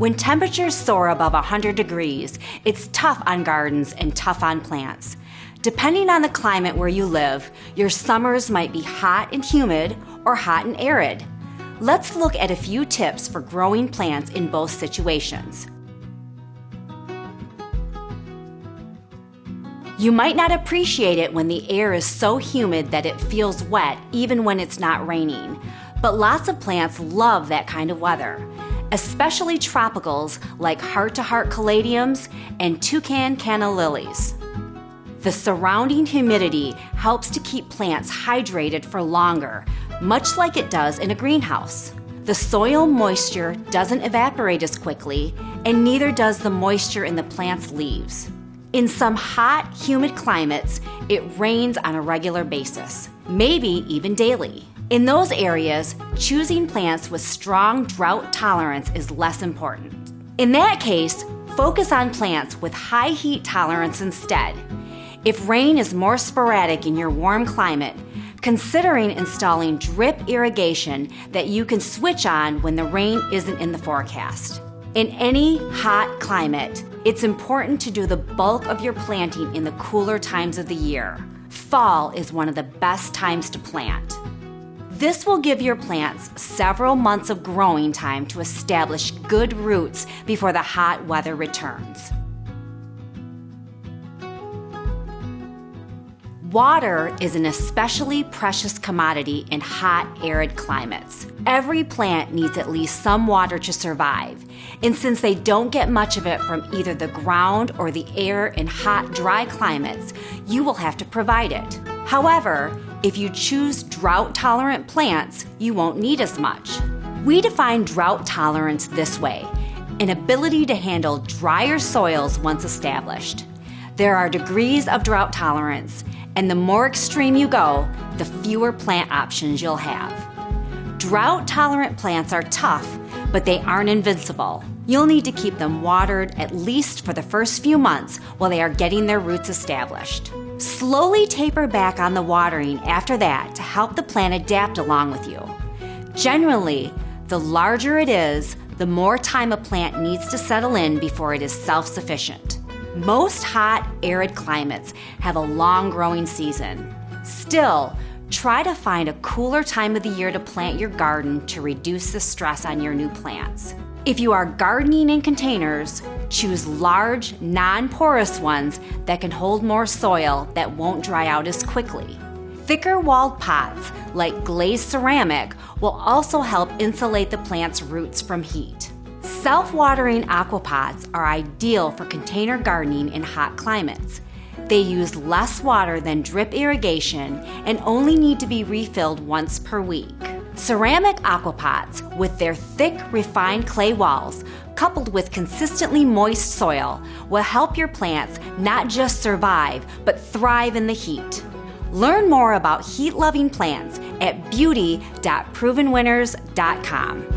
When temperatures soar above 100 degrees, it's tough on gardens and tough on plants. Depending on the climate where you live, your summers might be hot and humid or hot and arid. Let's look at a few tips for growing plants in both situations. You might not appreciate it when the air is so humid that it feels wet even when it's not raining, but lots of plants love that kind of weather, especially tropicals like heart-to-heart caladiums and toucan canna lilies. The surrounding humidity helps to keep plants hydrated for longer, much like it does in a greenhouse. The soil moisture doesn't evaporate as quickly, and neither does the moisture in the plant's leaves. In some hot, humid climates, it rains on a regular basis, maybe even daily. In those areas, choosing plants with strong drought tolerance is less important. In that case, focus on plants with high heat tolerance instead. If rain is more sporadic in your warm climate, considering installing drip irrigation that you can switch on when the rain isn't in the forecast. In any hot climate, it's important to do the bulk of your planting in the cooler times of the year. Fall is one of the best times to plant. This will give your plants several months of growing time to establish good roots before the hot weather returns. Water is an especially precious commodity in hot, arid climates. Every plant needs at least some water to survive, and since they don't get much of it from either the ground or the air in hot, dry climates, you will have to provide it. However, if you choose drought-tolerant plants, you won't need as much. We define drought tolerance this way: an ability to handle drier soils once established. There are degrees of drought tolerance, and the more extreme you go, the fewer plant options you'll have. Drought-tolerant plants are tough, but they aren't invincible. You'll need to keep them watered at least for the first few months while they are getting their roots established. Slowly taper back on the watering after that to help the plant adapt along with you. Generally, the larger it is, the more time a plant needs to settle in before it is self-sufficient. Most hot, arid climates have a long growing season. Still, try to find a cooler time of the year to plant your garden to reduce the stress on your new plants. If you are gardening in containers, choose large, non-porous ones that can hold more soil that won't dry out as quickly. Thicker walled pots, like glazed ceramic, will also help insulate the plant's roots from heat. Self-watering aquapots are ideal for container gardening in hot climates. They use less water than drip irrigation and only need to be refilled once per week. Ceramic aquapots, with their thick, refined clay walls, coupled with consistently moist soil, will help your plants not just survive, but thrive in the heat. Learn more about heat-loving plants at beauty.provenwinners.com.